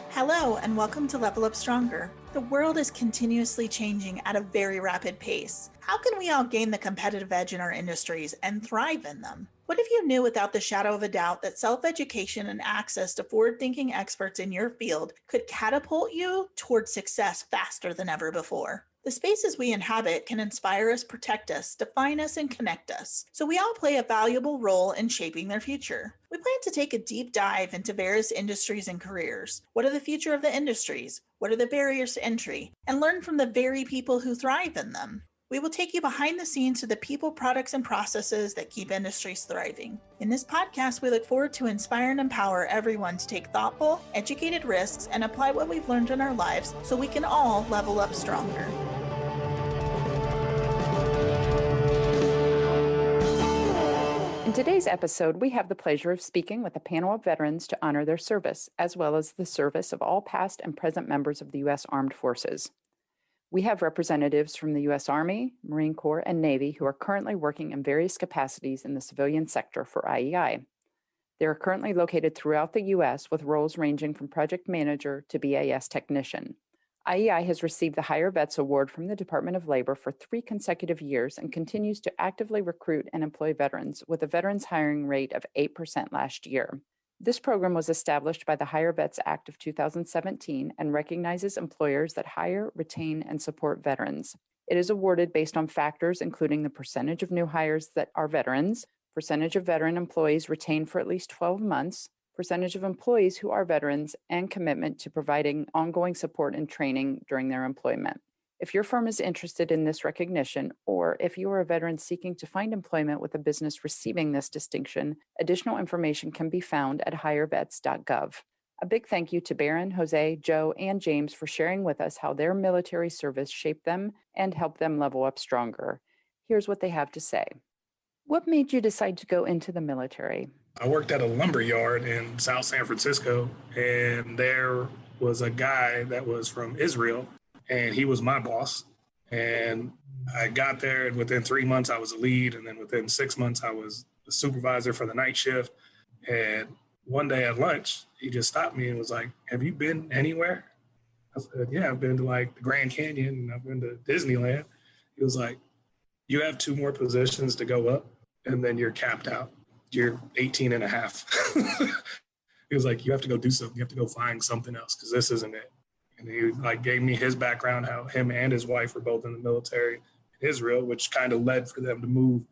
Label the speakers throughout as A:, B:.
A: Hello, and welcome to Level Up Stronger. The world is continuously changing at a very rapid pace. How can we all gain the competitive edge in our industries and thrive in them? What if you knew without the shadow of a doubt that self-education and access to forward-thinking experts in your field could catapult you towards success faster than ever before? The spaces we inhabit can inspire us, protect us, define us, and connect us, so we all play a valuable role in shaping their future. We plan to take a deep dive into various industries and careers. What are the future of the industries? What are the barriers to entry? And learn from the very people who thrive in them. We will take you behind the scenes to the people, products, and processes that keep industries thriving. In this podcast, we look forward to inspire and empower everyone to take thoughtful, educated risks and apply what we've learned in our lives so we can all level up stronger.
B: In today's episode, we have the pleasure of speaking with a panel of veterans to honor their service, as well as the service of all past and present members of the U.S. Armed Forces. We have representatives from the U.S. Army, Marine Corps, and Navy who are currently working in various capacities in the civilian sector for IEI. They are currently located throughout the U.S. with roles ranging from project manager to BAS Technician. IEI has received the Hire Vets Award from the Department of Labor for 3 consecutive years and continues to actively recruit and employ veterans with a veterans hiring rate of 8% last year. This program was established by the Hire Vets Act of 2017 and recognizes employers that hire, retain, and support veterans. It is awarded based on factors including the percentage of new hires that are veterans, percentage of veteran employees retained for at least 12 months, percentage of employees who are veterans, and commitment to providing ongoing support and training during their employment. If your firm is interested in this recognition, or if you are a veteran seeking to find employment with a business receiving this distinction, additional information can be found at hirevets.gov. A big thank you to Barron, Jose, Joe, and James for sharing with us how their military service shaped them and helped them level up stronger. Here's what they have to say. What made you decide to go into the military?
C: I worked at a lumber yard in South San Francisco, and there was a guy that was from Israel, and he was my boss. And I got there, and within 3 months, I was a lead. And then within 6 months, I was the supervisor for the night shift. And one day at lunch, he just stopped me and was like, "Have you been anywhere?" I said, "Yeah, I've been to like the Grand Canyon and I've been to Disneyland." He was like, "You have 2 more positions to go up and then you're capped out. You're 18 and a half." He was like, "You have to go do something. You have to go find something else because this isn't it." And he like gave me his background, how him and his wife were both in the military in Israel, which kind of led for them to move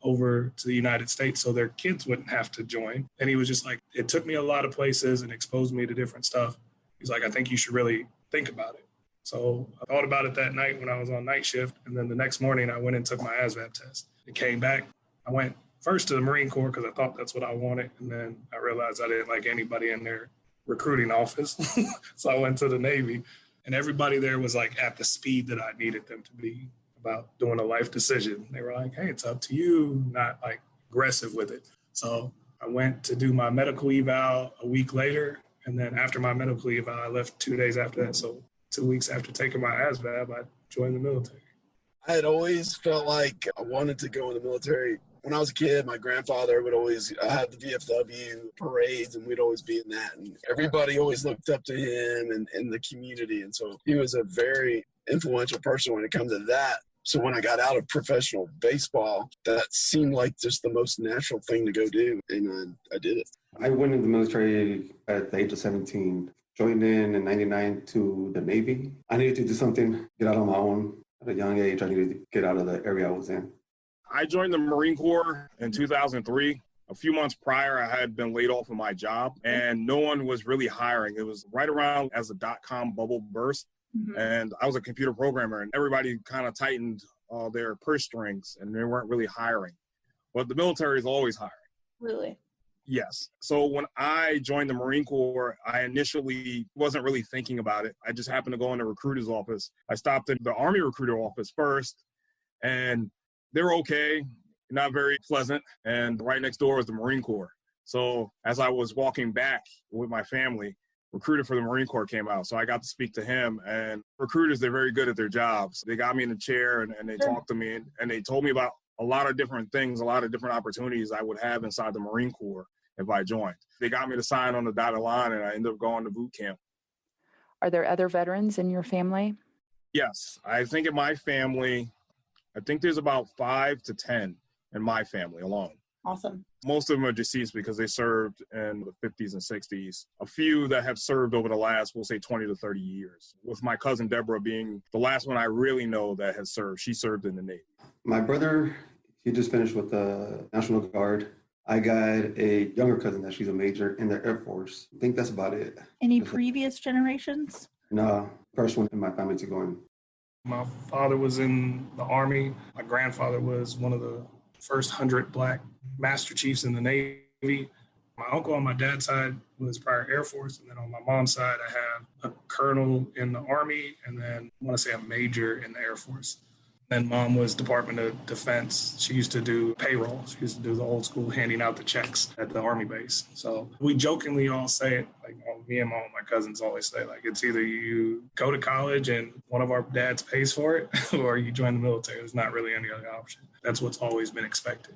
C: over to the United States so their kids wouldn't have to join. And he was just like, it took me a lot of places and exposed me to different stuff. He's like, "I think you should really think about it." So I thought about it that night when I was on night shift. And then the next morning I went and took my ASVAB test. It came back. I went first to the Marine Corps because I thought that's what I wanted. And then I realized I didn't like anybody in their recruiting office. So I went to the Navy, and everybody there was like at the speed that I needed them to be about doing a life decision. They were like, "Hey, it's up to you," not like aggressive with it. So I went to do my medical eval a week later. And then after my medical eval, I left 2 days after that. So 2 weeks after taking my ASVAB, I joined the military.
D: I had always felt like I wanted to go in the military. When I was a kid, my grandfather would always have the VFW parades, and we'd always be in that. And everybody always looked up to him and in the community. And so he was a very influential person when it comes to that. So when I got out of professional baseball, that seemed like just the most natural thing to go do. And I did it.
E: I went in the military at the age of 17. Joined in 99 to the Navy. I needed to do something, get out on my own. At a young age, I needed to get out of the area I was in.
F: I joined the Marine Corps in 2003. A few months prior, I had been laid off of my job, and no one was really hiring. It was right around as the dot-com bubble burst, and I was a computer programmer, and everybody kind of tightened their purse strings, and they weren't really hiring. But the military is always hiring.
A: Really?
F: Yes. So when I joined the Marine Corps, I initially wasn't really thinking about it. I just happened to go in the recruiter's office. I stopped at the Army recruiter office first, and they were okay, not very pleasant. And right next door was the Marine Corps. So as I was walking back with my family, recruiter for the Marine Corps came out. So I got to speak to him, and recruiters, they're very good at their jobs. They got me in the chair and they talked to me and they told me about a lot of different things, a lot of different opportunities I would have inside the Marine Corps if I joined. They got me to sign on the dotted line, and I ended up going to boot camp.
B: Are there other veterans in your family?
F: Yes, I think in my family, I think there's about 5 to 10 in my family alone.
A: Awesome.
F: Most of them are deceased because they served in the 50s and 60s. A few that have served over the last, we'll say 20 to 30 years, with my cousin Deborah being the last one I really know that has served. She served in the Navy.
E: My brother, he just finished with the National Guard. I got a younger cousin that she's a major in the Air Force. I think that's about it.
A: Any previous generations?
E: No, first one in my family to go in.
C: My father was in the Army. My grandfather was one of the first 100 Black Master Chiefs in the Navy. My uncle on my dad's side was prior Air Force. And then on my mom's side, I have a colonel in the Army and then I want to say a major in the Air Force. Then mom was Department of Defense. She used to do payroll. She used to do the old school handing out the checks at the Army base. So we jokingly all say it, like me and my cousins always say, like it's either you go to college and one of our dads pays for it or you join the military. There's not really any other option. That's what's always been expected.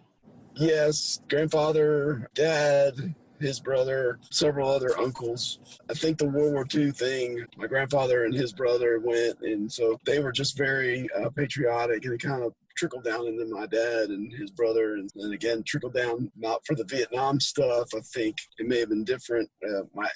D: Yes, grandfather, dad, his brother, several other uncles. I think the World War II thing, my grandfather and his brother went, and so they were just very patriotic, and it kind of trickled down into my dad and his brother, and then again trickled down not for the Vietnam stuff. I think it may have been different.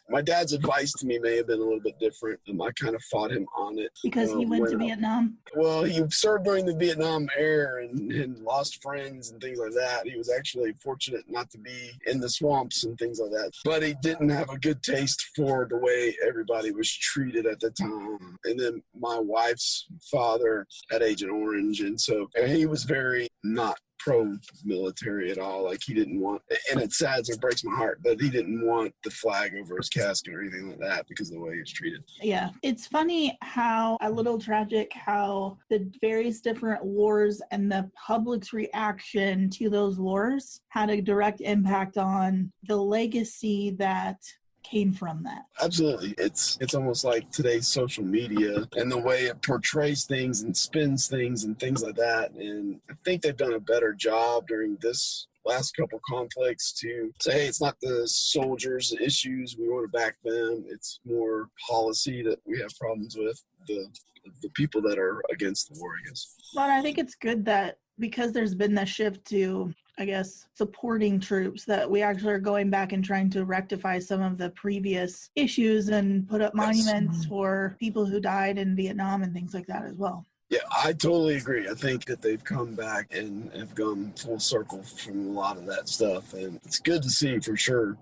D: My dad's advice to me may have been a little bit different. I kind of fought him on it.
A: Because he went to Vietnam?
D: Well, he served during the Vietnam era and lost friends and things like that. He was actually fortunate not to be in the swamps and things like that. But he didn't have a good taste for the way everybody was treated at the time. And then my wife's father had Agent Orange, and so he was very not pro-military at all. Like he didn't want, and it's sad, so it breaks my heart, but he didn't want the flag over his casket or anything like that because of the way he was treated.
A: Yeah. It's funny how, a little tragic, how the various different wars and the public's reaction to those wars had a direct impact on the legacy that came from that.
D: Absolutely. It's almost like today's social media and the way it portrays things and spins things and things like that. And I think they've done a better job during this last couple conflicts to say, hey, it's not the soldiers' issues, we want to back them. It's more policy that we have problems with, the people that are against the war, I guess.
A: Well, I think it's good that because there's been this shift to, I guess, supporting troops, that we actually are going back and trying to rectify some of the previous issues and put up monuments for people who died in Vietnam and things like that as well.
D: Yeah, I totally agree. I think that they've come back and have gone full circle from a lot of that stuff, and it's good to see for sure.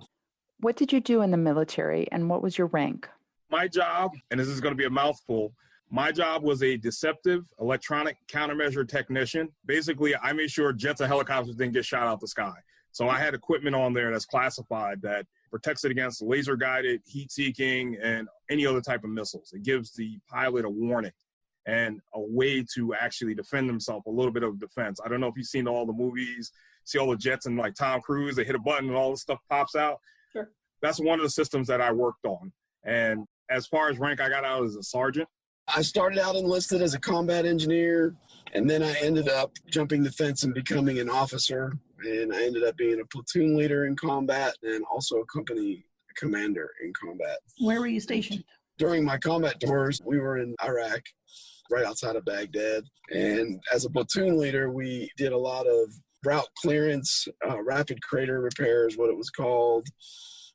B: What did you do in the military, and what was your rank?
F: My job, and this is going to be a mouthful, my job was a deceptive electronic countermeasure technician. Basically, I made sure jets and helicopters didn't get shot out the sky. So I had equipment on there that's classified that protects it against laser-guided, heat-seeking, and any other type of missiles. It gives the pilot a warning and a way to actually defend themselves, a little bit of defense. I don't know if you've seen all the movies, see all the jets and like Tom Cruise, they hit a button and all this stuff pops out.
A: Sure.
F: That's one of the systems that I worked on. And as far as rank, I got out as a sergeant.
D: I started out enlisted as a combat engineer, and then I ended up jumping the fence and becoming an officer. And I ended up being a platoon leader in combat and also a company commander in combat.
A: Where were you stationed?
D: During my combat tours, we were in Iraq, right outside of Baghdad. And as a platoon leader, we did a lot of route clearance, rapid crater repair is what it was called.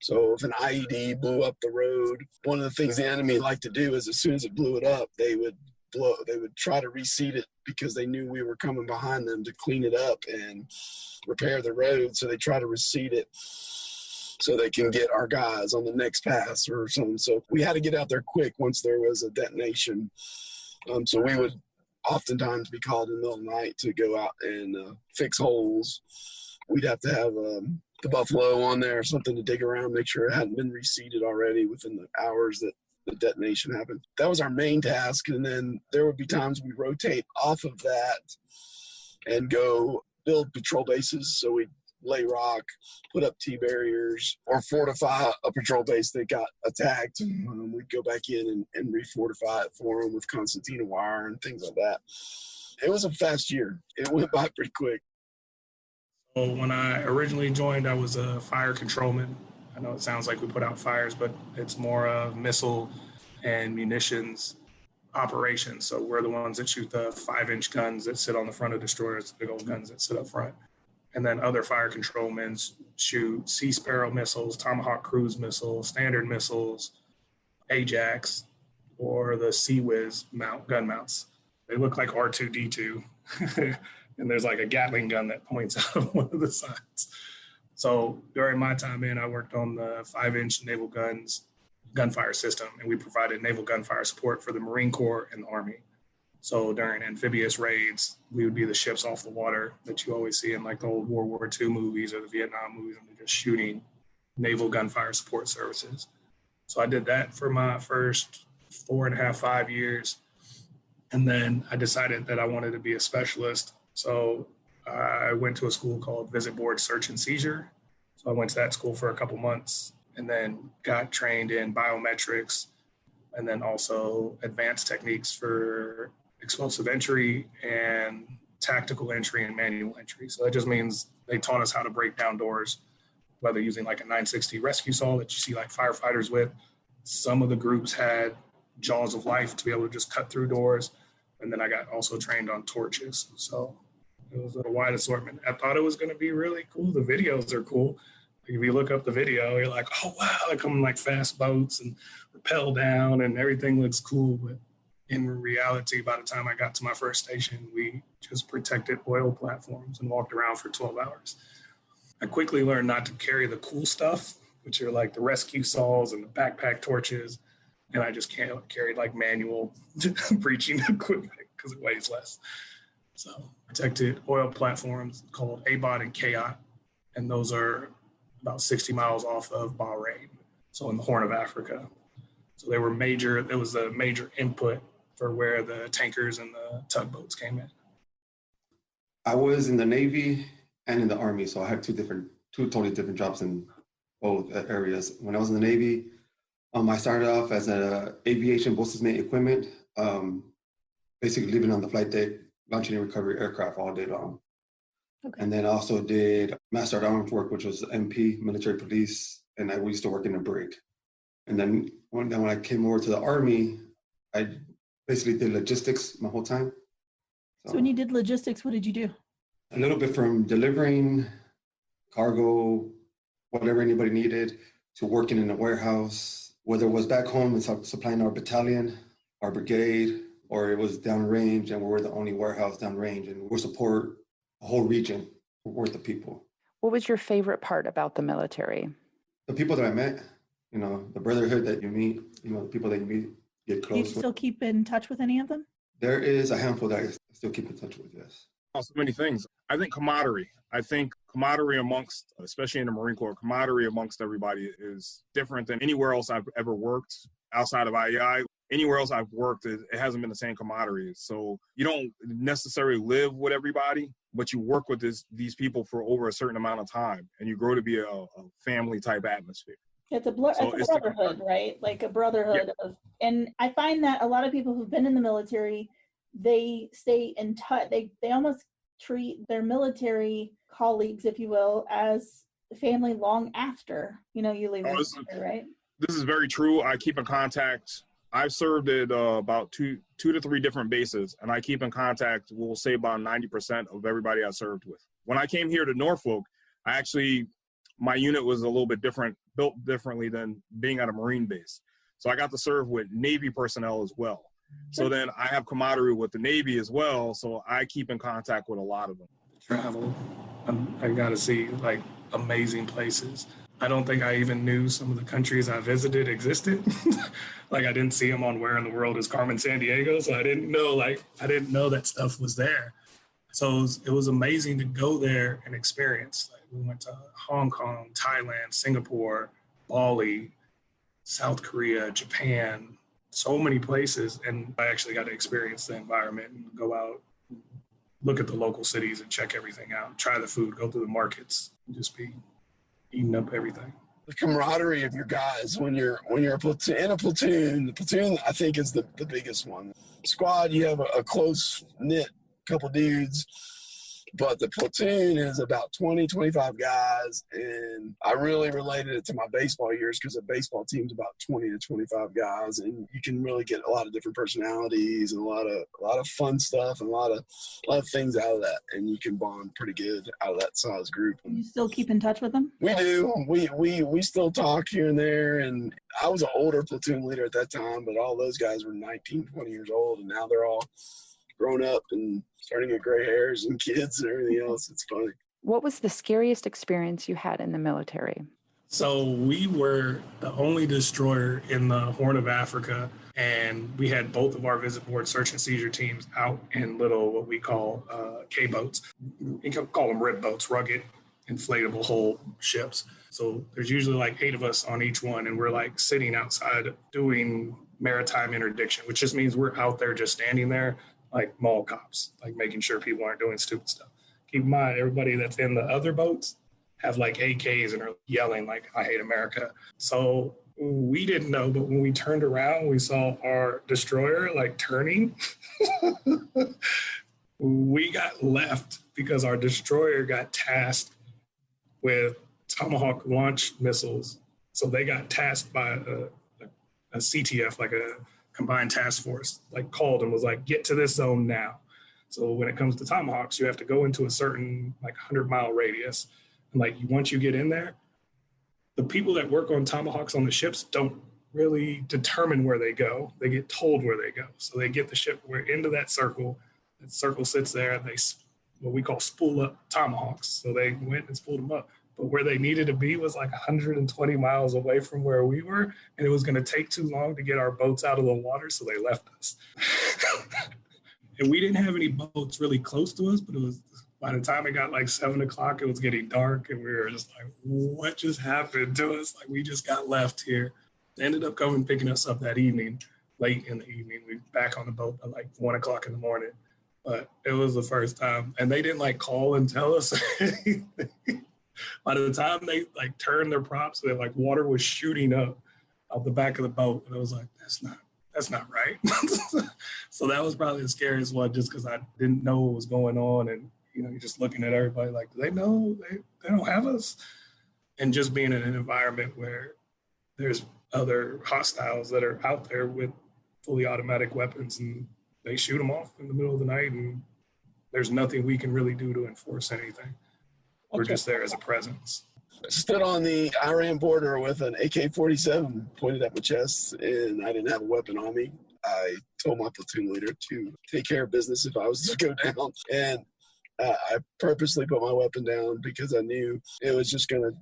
D: So if an IED blew up the road, one of the things the enemy liked to do is as soon as it blew it up, they would try to reseat it because they knew we were coming behind them to clean it up and repair the road. So they try to reseat it so they can get our guys on the next pass or something. So we had to get out there quick once there was a detonation. So we would oftentimes be called in the middle of the night to go out and fix holes. We'd have to have the Buffalo on there or something to dig around, make sure it hadn't been reseated already within the hours that the detonation happened. That was our main task. And then there would be times we rotate off of that and go build patrol bases. So we'd lay rock, put up T-barriers, or fortify a patrol base that got attacked. We'd go back in and refortify it for them with concertina wire and things like that. It was a fast year. It went by pretty quick.
C: Well, when I originally joined, I was a fire controlman. I know it sounds like we put out fires, but it's more of missile and munitions operations. So we're the ones that shoot the 5-inch guns that sit on the front of destroyers, the big old guns that sit up front. And then other fire controlmen shoot Sea Sparrow missiles, Tomahawk cruise missiles, Standard missiles, Ajax, or the Sea Whiz gun mounts. They look like R2-D2. And there's like a Gatling gun that points out of one of the sides. So during my time in, I worked on the 5-inch naval gunfire system, and we provided naval gunfire support for the Marine Corps and the Army. So during amphibious raids, we would be the ships off the water that you always see in like the old World War II movies or the Vietnam movies, and they're just shooting naval gunfire support services. So I did that for my first 4.5, 5 years. And then I decided that I wanted to be a specialist. So I went to a school called Visit Board Search and Seizure. So I went to that school for a couple months and then got trained in biometrics and then also advanced techniques for explosive entry and tactical entry and manual entry. So that just means they taught us how to break down doors, whether using like a 960 rescue saw that you see like firefighters with. Some of the groups had jaws of life to be able to just cut through doors. And then I got also trained on torches. So it was a wide assortment. I thought it was going to be really cool. The videos are cool. If you look up the video, you're like, oh, wow, they come in like fast boats and rappel down and everything looks cool. But in reality, by the time I got to my first station, we just protected oil platforms and walked around for 12 hours. I quickly learned not to carry the cool stuff, which are like the rescue saws and the backpack torches. And I just carried like manual breaching equipment because it weighs less. So protected oil platforms called ABOT and KAOT. And those are about 60 miles off of Bahrain, so in the Horn of Africa. So they were major, there was a major input for where the tankers and the tugboats came in.
E: I was in the Navy and in the Army, so I had two totally different jobs in both areas. When I was in the Navy, I started off as an aviation boatswain's mate equipment, basically living on the flight deck, launching and recovering aircraft all day long. Okay. And then I also did Master at Arms work, which was MP, military police, and we used to work in a brig. And then when I came over to the Army, I basically did logistics my whole time.
A: So when you did logistics, what did you do?
E: A little bit from delivering cargo, whatever anybody needed, to working in a warehouse, whether it was back home and supplying our battalion, our brigade, or it was downrange and we're the only warehouse downrange and we'll support a whole region worth of people.
B: What was your favorite part about the military?
E: The people that I met, the brotherhood that you meet, the people that you meet, get close with.
A: Do you still keep in touch with any of them?
E: There is a handful that I still keep in touch with, yes.
F: Oh, so many things. I think camaraderie. Amongst, especially in the Marine Corps, camaraderie amongst everybody is different than anywhere else I've ever worked outside of IEI. Anywhere else I've worked, it hasn't been the same camaraderie. So you don't necessarily live with everybody, but you work with these people for over a certain amount of time, and you grow to be a family type atmosphere.
A: It's a brotherhood, right? Like a brotherhood of, and I find that a lot of people who've been in the military, they stay in touch. They almost treat their military colleagues, if you will, as family long after, you leave, right?
F: This is very true. I keep in contact. I've served at about two to three different bases, and I keep in contact, we'll say about 90% of everybody I served with. When I came here to Norfolk, my unit was a little bit different, built differently than being at a Marine base. So I got to serve with Navy personnel as well. So then I have camaraderie with the Navy as well, so I keep in contact with a lot of them.
C: Travel. I got to see like amazing places. I don't think I even knew some of the countries I visited existed. Like I didn't see them on Where in the World is Carmen Sandiego, so I didn't know that stuff was there. So it was amazing to go there and experience. Like we went to Hong Kong, Thailand, Singapore, Bali, South Korea, Japan, so many places. And I actually got to experience the environment and go out, look at the local cities and check everything out, try the food, go through the markets, and just be eating up everything.
D: The camaraderie of your guys when you're in a platoon. The platoon, I think, is the biggest one. Squad, you have a close knit couple dudes. But the platoon is about 20, 25 guys, and I really related it to my baseball years because a baseball team's about 20 to 25 guys, and you can really get a lot of different personalities and a lot of fun stuff and a lot of things out of that, and you can bond pretty good out of that size group.
A: You still keep in touch with them?
D: We do. We still talk here and there, and I was an older platoon leader at that time, but all those guys were 19, 20 years old, and now they're all grown up and starting to get gray hairs and kids and everything else. It's funny.
B: What was the scariest experience you had in the military?
C: So we were the only destroyer in the Horn of Africa, and we had both of our visit board search and seizure teams out in little what we call K-boats. You can call them rib boats, rugged, inflatable hull ships. So there's usually like 8 of us on each one, and we're like sitting outside doing maritime interdiction, which just means we're out there just standing there like mall cops, like making sure people aren't doing stupid stuff. Keep in mind, everybody that's in the other boats have like AKs and are yelling like, I hate America. So we didn't know, but when we turned around, we saw our destroyer like turning. We got left because our destroyer got tasked with Tomahawk launch missiles. So they got tasked by a CTF, like a combined task force, like called and was like, get to this zone now. So when it comes to Tomahawks, you have to go into a certain like 100-mile radius. And like once you get in there, the people that work on Tomahawks on the ships don't really determine where they go. They get told where they go. So they get the ship into that circle. That circle sits there, and they what we call spool up Tomahawks. So they went and spooled them up. But where they needed to be was like 120 miles away from where we were, and it was going to take too long to get our boats out of the water, so they left us. And we didn't have any boats really close to us, but it was by the time it got like 7 o'clock, it was getting dark, and we were just like, what just happened to us? Like, we just got left here. They ended up coming picking us up that evening, late in the evening. We were back on the boat at like 1 o'clock in the morning. But it was the first time. And they didn't like call and tell us anything. By the time they like turned their props, they like water was shooting up out the back of the boat, and I was like, that's not right. So that was probably the scariest one, just because I didn't know what was going on, and you're just looking at everybody like, do they know they don't have us? And just being in an environment where there's other hostiles that are out there with fully automatic weapons, and they shoot them off in the middle of the night, and there's nothing we can really do to enforce anything. We're just there as a presence.
D: I stood on the Iran border with an AK-47 pointed at my chest, and I didn't have a weapon on me. I told my platoon leader to take care of business if I was to go down, and I purposely put my weapon down because I knew it was just going to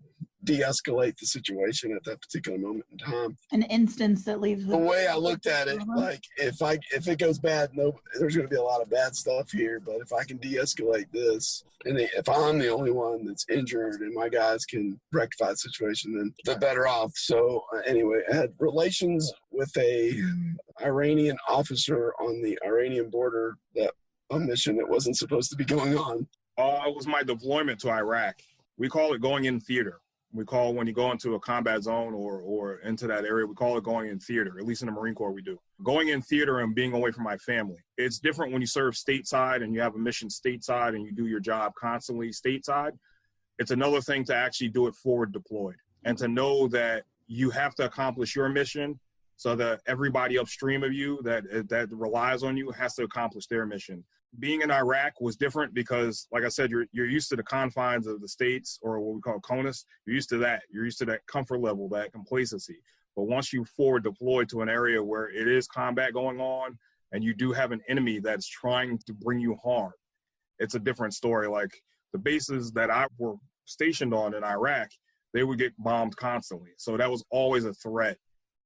D: de-escalate the situation at that particular moment in time.
A: An instance that leaves
D: the way I looked at it, like if it goes bad, there's going to be a lot of bad stuff here. But if I can de-escalate this, and if I'm the only one that's injured and my guys can rectify the situation, then they're better off. So anyway, I had relations with a Iranian officer on the Iranian border a mission that wasn't supposed to be going on.
F: It was my deployment to Iraq. We call it going in theater. We call when you go into a combat zone or into that area, we call it going in theater. At least in the Marine Corps, we do. Going in theater and being away from my family. It's different when you serve stateside and you have a mission stateside and you do your job constantly stateside. It's another thing to actually do it forward deployed and to know that you have to accomplish your mission so that everybody upstream of you that relies on you has to accomplish their mission. Being in Iraq was different because, like I said, you're used to the confines of the states, or what we call CONUS. You're used to that. You're used to that comfort level, that complacency. But once you forward deploy to an area where it is combat going on and you do have an enemy that's trying to bring you harm, it's a different story. Like the bases that I were stationed on in Iraq, they would get bombed constantly. So that was always a threat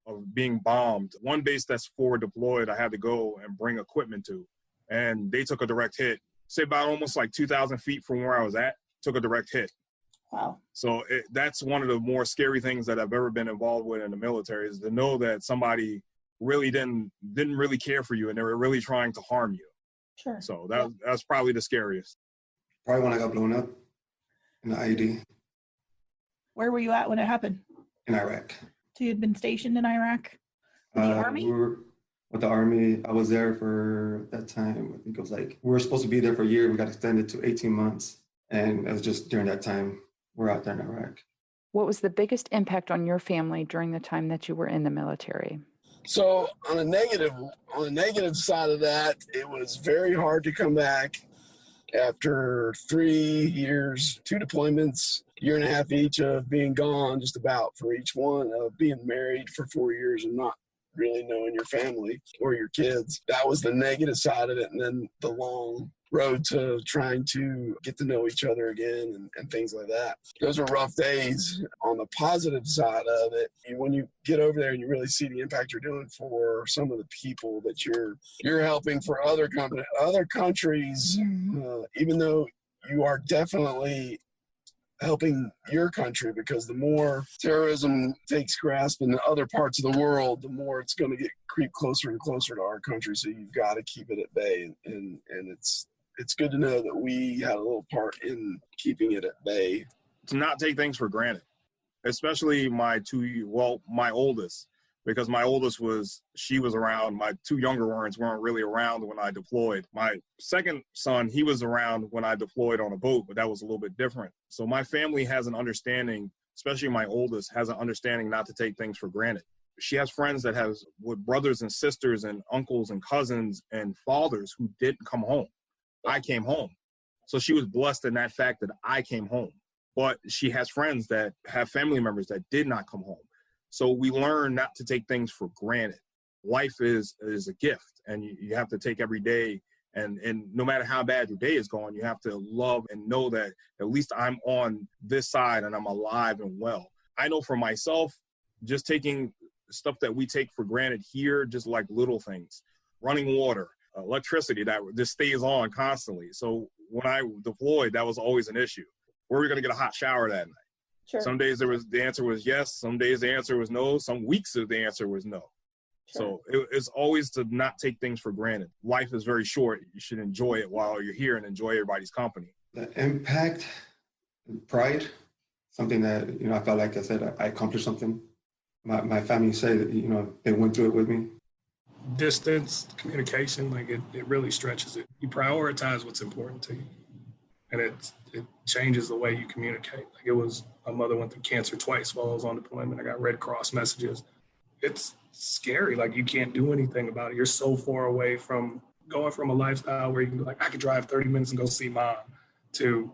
F: of being bombed. One base that's forward deployed, I had to go and bring equipment to. And they took a direct hit. Say about almost like 2,000 feet from where I was at, took a direct hit.
A: Wow.
F: So that's one of the more scary things that I've ever been involved with in the military, is to know that somebody really didn't really care for you and they were really trying to harm you.
A: Sure.
F: So that's probably the scariest.
E: Probably when I got blown up in the IED.
A: Where were you at when it happened?
E: In Iraq.
A: So you'd been stationed in Iraq? In the Army?
E: with the Army. I was there for that time. I think it was like, we were supposed to be there for a year. We got extended to 18 months. And it was just during that time, we're out there in Iraq.
B: What was the biggest impact on your family during the time that you were in the military?
D: So on the negative side of that, it was very hard to come back after 3 years, 2 deployments, year and a half each of being gone just about for each one, of being married for 4 years and not really knowing your family or your kids. That was the negative side of it. And then the long road to trying to get to know each other again and things like that. Those were rough days. On the positive side of it, when you get over there and you really see the impact you're doing for some of the people that you're helping for other countries, even though you are definitely helping your country, because the more terrorism takes grasp in the other parts of the world, the more it's going to creep closer and closer to our country. So you've got to keep it at bay, and it's good to know that we had a little part in keeping it at bay.
F: To not take things for granted, especially my oldest, because my oldest she was around. My 2 younger ones weren't really around when I deployed. My second son, he was around when I deployed on a boat, but that was a little bit different. So my family has an understanding, especially my oldest, has an understanding not to take things for granted. She has friends that have with brothers and sisters and uncles and cousins and fathers who didn't come home. I came home. So she was blessed in that fact that I came home. But she has friends that have family members that did not come home. So we learn not to take things for granted. Life is a gift, and you have to take every day. And no matter how bad your day is going, you have to love and know that at least I'm on this side and I'm alive and well. I know for myself, just taking stuff that we take for granted here, just like little things, running water, electricity that just stays on constantly. So when I deployed, that was always an issue. Where are we going to get a hot shower that night?
A: Sure.
F: Some days the answer was yes. Some days the answer was no. Some weeks the answer was no.
A: Sure.
F: So it's always to not take things for granted. Life is very short. You should enjoy it while you're here and enjoy everybody's company.
E: The impact, pride, something that, I felt like I said, I accomplished something. My family said that, they went through it with me.
C: Distance, communication, like it really stretches it. You prioritize what's important to you. And it changes the way you communicate. Like my mother went through cancer twice while I was on deployment. I got Red Cross messages. It's scary. Like, you can't do anything about it. You're so far away from going from a lifestyle where you can be like, I could drive 30 minutes and go see mom, to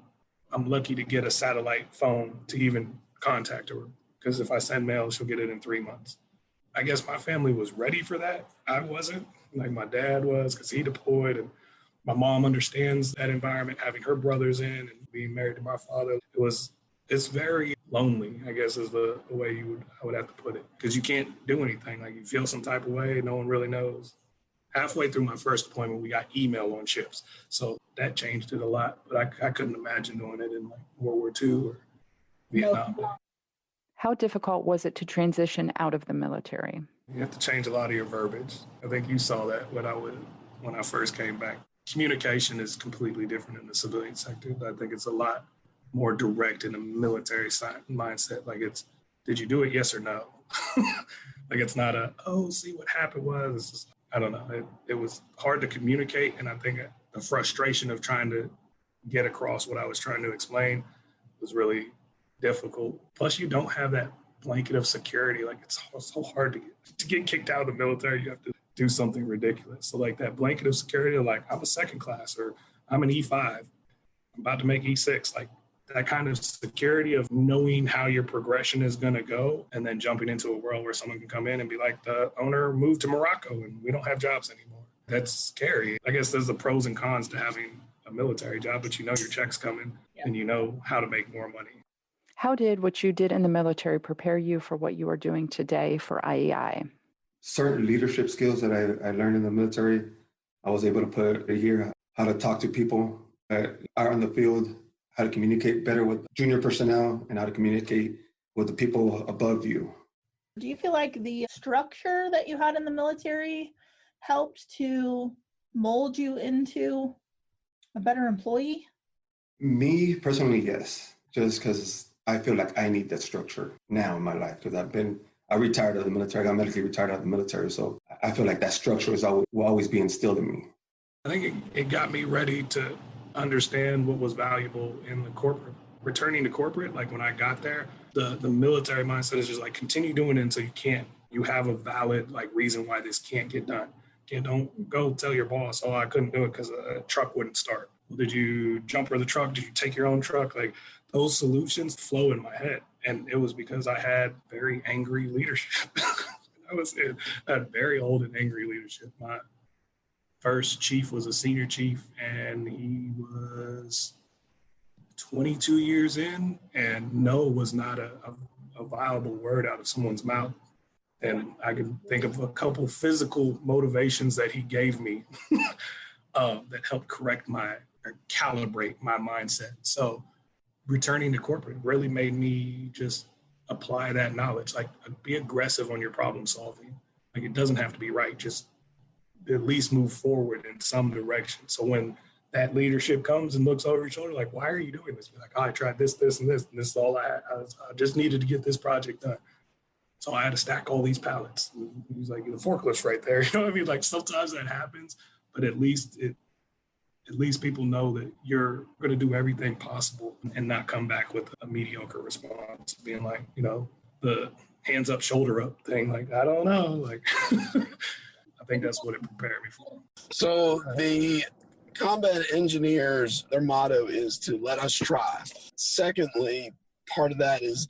C: I'm lucky to get a satellite phone to even contact her. Because if I send mail, she'll get it in 3 months. I guess my family was ready for that. I wasn't. Like, my dad was, because he deployed, and my mom understands that environment, having her brothers in and being married to my father. It's very lonely, I guess, is the way I would have to put it, because you can't do anything. Like, you feel some type of way, no one really knows. Halfway through my first deployment, we got email on ships. So that changed it a lot, but I couldn't imagine doing it in like World War II or Vietnam.
B: How difficult was it to transition out of the military?
C: You have to change a lot of your verbiage. I think you saw that when I first came back. Communication is completely different in the civilian sector. I think it's a lot more direct in the military mindset. Like, it's, did you do it? Yes or no? Like, it's not see what happened was. It's just, I don't know. It was hard to communicate. And I think the frustration of trying to get across what I was trying to explain was really difficult. Plus, you don't have that blanket of security. Like, it's so hard to get kicked out of the military. You have to do something ridiculous. So, like, that blanket of security, like, I'm a second class, or I'm an E5, I'm about to make E6. Like, that kind of security of knowing how your progression is going to go, and then jumping into a world where someone can come in and be like, the owner moved to Morocco and we don't have jobs anymore. That's scary. I guess there's the pros and cons to having a military job, but you know your check's coming, and you know how to make more money.
B: How did what you did in the military prepare you for what you are doing today for IEI?
E: Certain leadership skills that I learned in the military, I was able to put here: how to talk to people that are on the field, how to communicate better with junior personnel, and how to communicate with the people above you.
A: Do you feel like the structure that you had in the military helped to mold you into a better employee?
E: Me personally, yes. Just because I feel like I need that structure now in my life, because I retired out of the military. I got medically retired out of the military. So I feel like that structure will always be instilled in me.
C: I think it got me ready to understand what was valuable in the corporate. Returning to corporate, like when I got there, the military mindset is just like continue doing it until you can't. You have a valid like reason why this can't get done. Don't go tell your boss, oh, I couldn't do it because a truck wouldn't start. Well, did you jumper the truck? Did you take your own truck? Like those solutions flow in my head. And it was because I had very angry leadership. I had very old and angry leadership. My first chief was a senior chief, and he was 22 years in, and no was not a viable word out of someone's mouth. And I can think of a couple physical motivations that he gave me that helped calibrate my mindset. So returning to corporate really made me just apply that knowledge, like be aggressive on your problem solving. Like it doesn't have to be right, just at least move forward in some direction. So when that leadership comes and looks over your shoulder, like, why are you doing this? Be like, oh, I tried this, and this is all I had. I just needed to get this project done. So I had to stack all these pallets. He's like, the forklift's right there. You know what I mean? Like sometimes that happens, but at least people know that you're going to do everything possible and not come back with a mediocre response, being like, the hands up, shoulder up thing. Like, I don't know. Like, I think that's what it prepared me for.
D: So the combat engineers, their motto is to let us try. Secondly, part of that is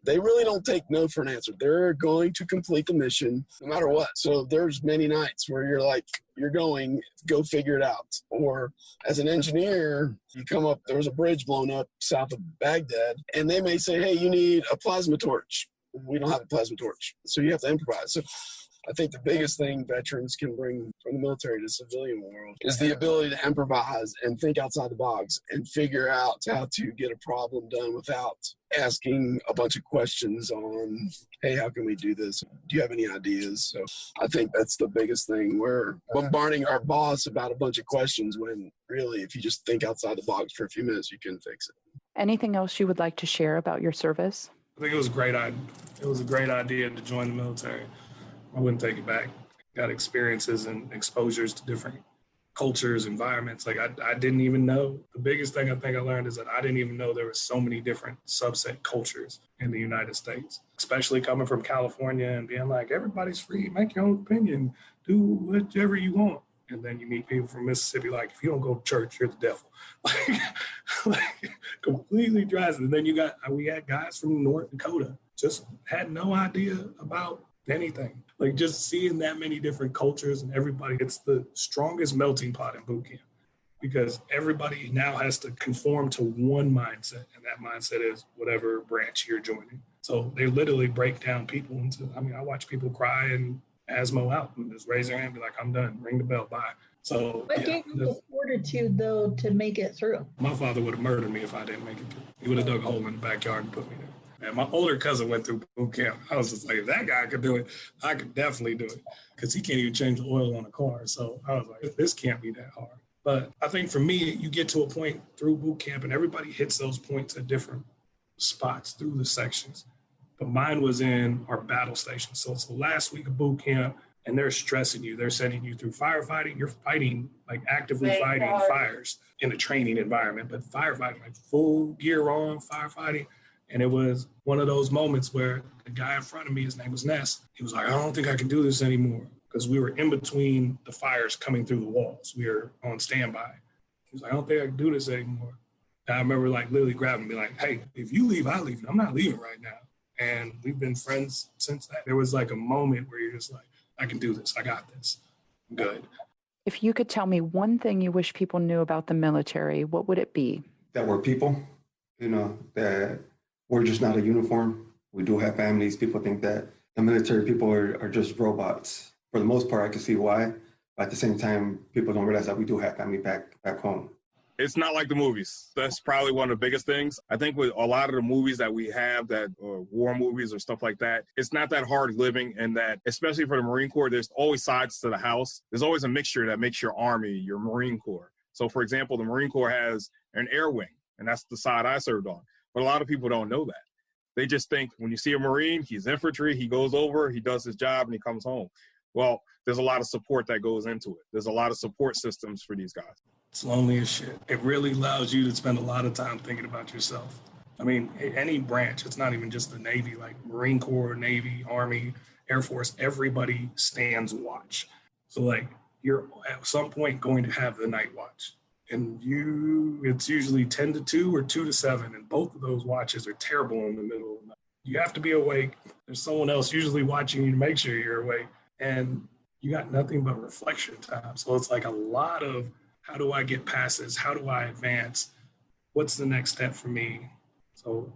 D: they really don't take no for an answer. They're going to complete the mission no matter what. So there's many nights where you're like, go figure it out. Or as an engineer, you come up, there was a bridge blown up south of Baghdad, and they may say, hey, you need a plasma torch. We don't have a plasma torch. So you have to improvise. So I think the biggest thing veterans can bring from the military to the civilian world is the ability to improvise and think outside the box and figure out how to get a problem done without asking a bunch of questions on, hey, how can we do this? Do you have any ideas? So I think that's the biggest thing. We're bombarding our boss about a bunch of questions when really, if you just think outside the box for a few minutes, you can fix it.
B: Anything else you would like to share about your service?
C: I think it was a great idea. It was a great idea to join the military. I wouldn't take it back. Got experiences and exposures to different cultures, environments. Like I didn't even know. The biggest thing I think I learned is that I didn't even know there were so many different subset cultures in the United States, especially coming from California and being like, everybody's free, make your own opinion, do whatever you want. And then you meet people from Mississippi, like, if you don't go to church, you're the devil. Like completely drives it. And then we had guys from North Dakota, just had no idea about anything. Like just seeing that many different cultures and everybody, it's the strongest melting pot in boot camp because everybody now has to conform to one mindset, and that mindset is whatever branch you're joining. So they literally break down people into, I watch people cry and asthma out and just raise their hand and be like, I'm done, ring the bell, bye. So
G: what gave you the fortitude though to make it through?
C: My father would have murdered me if I didn't make it through. He would have dug a hole in the backyard and put me there. And my older cousin went through boot camp. I was just like, if that guy could do it, I could definitely do it. Because he can't even change the oil on a car. So I was like, this can't be that hard. But I think for me, you get to a point through boot camp and everybody hits those points at different spots through the sections. But mine was in our battle station. So it's the last week of boot camp and they're stressing you. They're sending you through firefighting. You're fighting, like actively fighting fires in a training environment. But firefighting, like full gear on, firefighting. And it was one of those moments where the guy in front of me, his name was Ness, he was like, I don't think I can do this anymore. Because we were in between the fires coming through the walls. We were on standby. He was like, I don't think I can do this anymore. And I remember like literally grabbing me like, hey, if you leave, I leave. I'm not leaving right now. And we've been friends since that. There was like a moment where you're just like, I can do this. I got this. I'm good.
B: If you could tell me one thing you wish people knew about the military, what would it be?
E: That we're people, that we're just not a uniform. We do have families. People think that the military people are just robots. For the most part, I can see why. But at the same time, people don't realize that we do have family back home.
F: It's not like the movies. That's probably one of the biggest things. I think with a lot of the movies that we have that war movies or stuff like that, it's not that hard living, and that, especially for the Marine Corps, there's always sides to the house. There's always a mixture that makes your Army, your Marine Corps. So for example, the Marine Corps has an air wing, and that's the side I served on. But a lot of people don't know that. They just think when you see a Marine, he's infantry, he goes over, he does his job, and he comes home. Well, there's a lot of support that goes into it. There's a lot of support systems for these guys.
C: It's lonely as shit. It really allows you to spend a lot of time thinking about yourself. I mean, any branch, it's not even just the Navy, like Marine Corps, Navy, Army, Air Force, everybody stands watch. So like you're at some point going to have the night watch. And it's usually 10 to 2 or 2 to 7. And both of those watches are terrible in the middle of the night. You have to be awake. There's someone else usually watching you to make sure you're awake. And you got nothing but reflection time. So it's like a lot of, how do I get past this? How do I advance? What's the next step for me? So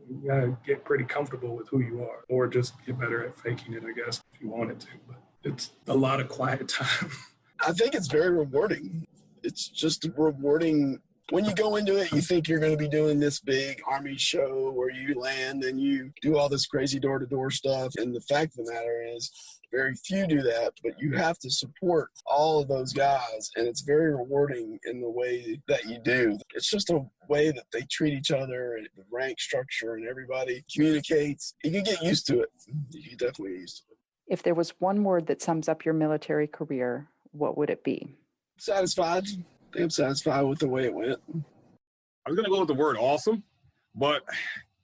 C: you gotta get pretty comfortable with who you are, or just get better at faking it, I guess, if you wanted to. But it's a lot of quiet time.
D: I think it's very rewarding. It's just rewarding. When you go into it, you think you're going to be doing this big Army show where you land and you do all this crazy door-to-door stuff. And the fact of the matter is, very few do that, but you have to support all of those guys. And it's very rewarding in the way that you do. It's just a way that they treat each other and the rank structure and everybody communicates. You can get used to it. You can definitely get used to it.
B: If there was one word that sums up your military career, what would it be?
D: Satisfied. I'm satisfied with the way it went.
F: I was going to go with the word awesome, but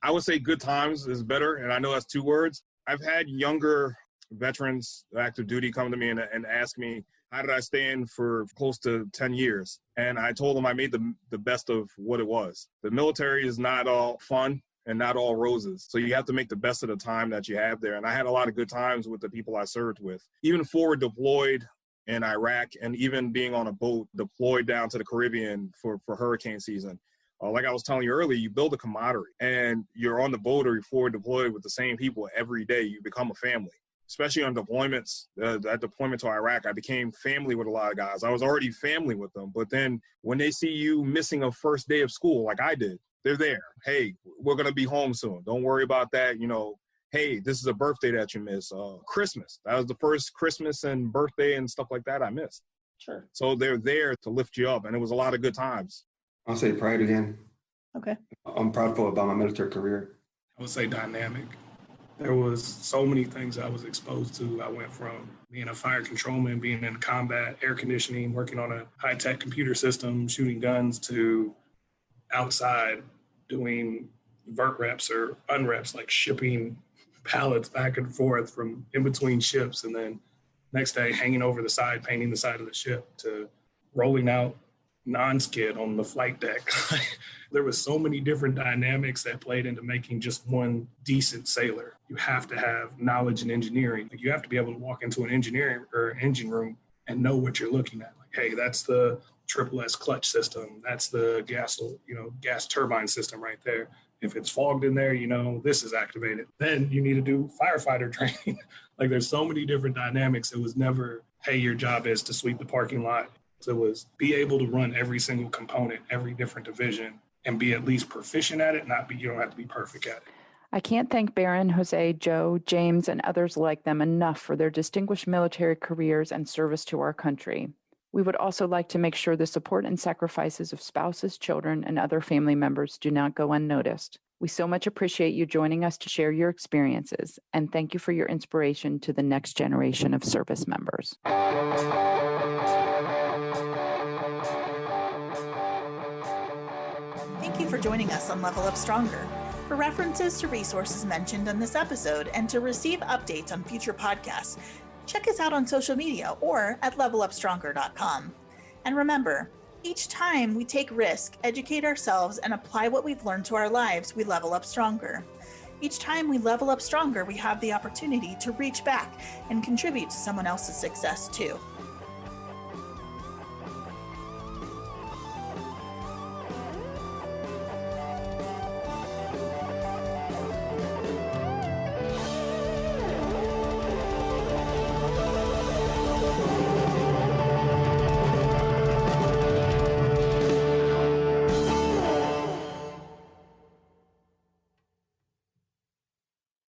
F: I would say good times is better. And I know that's 2 words. I've had younger veterans, active duty, come to me and ask me, how did I stay in for close to 10 years? And I told them I made the best of what it was. The military is not all fun and not all roses. So you have to make the best of the time that you have there. And I had a lot of good times with the people I served with. Even forward deployed in Iraq, and even being on a boat deployed down to the Caribbean for hurricane season. Like I was telling you earlier, you build a camaraderie, and you're on the boat or you're forward deployed with the same people every day. You become a family, especially on deployments. That deployment to Iraq, I became family with a lot of guys. I was already family with them, but then when they see you missing a first day of school like I did, they're there. Hey, we're going to be home soon. Don't worry about that. Hey, this is a birthday that you missed. Christmas. That was the first Christmas and birthday and stuff like that I missed.
G: Sure.
F: So they're there to lift you up, and it was a lot of good times.
E: I'll say pride again.
G: Okay.
E: I'm proudful about my military career.
C: I would say dynamic. There was so many things I was exposed to. I went from being a fire controlman, being in combat, air conditioning, working on a high-tech computer system, shooting guns, to outside doing vert reps or unreps, like shipping pallets back and forth from in between ships, and then next day hanging over the side, painting the side of the ship, to rolling out non-skid on the flight deck. There was so many different dynamics that played into making just one decent sailor. You have to have knowledge in engineering. You have to be able to walk into an engineering or engine room and know what you're looking at. Like, hey, that's the triple S clutch system. That's the gas turbine system right there. If it's fogged in there, this is activated. Then you need to do firefighter training. Like, there's so many different dynamics. It was never, hey, your job is to sweep the parking lot. It was be able to run every single component, every different division, and be at least proficient at it. You don't have to be perfect at it.
B: I can't thank Barron, Jose, Joe, James, and others like them enough for their distinguished military careers and service to our country. We would also like to make sure the support and sacrifices of spouses, children, and other family members do not go unnoticed. We so much appreciate you joining us to share your experiences, and thank you for your inspiration to the next generation of service members.
A: Thank you for joining us on Level Up Stronger. For references to resources mentioned in this episode and to receive updates on future podcasts, check us out on social media or at levelupstronger.com. And remember, each time we take risk, educate ourselves, and apply what we've learned to our lives, we level up stronger. Each time we level up stronger, we have the opportunity to reach back and contribute to someone else's success too.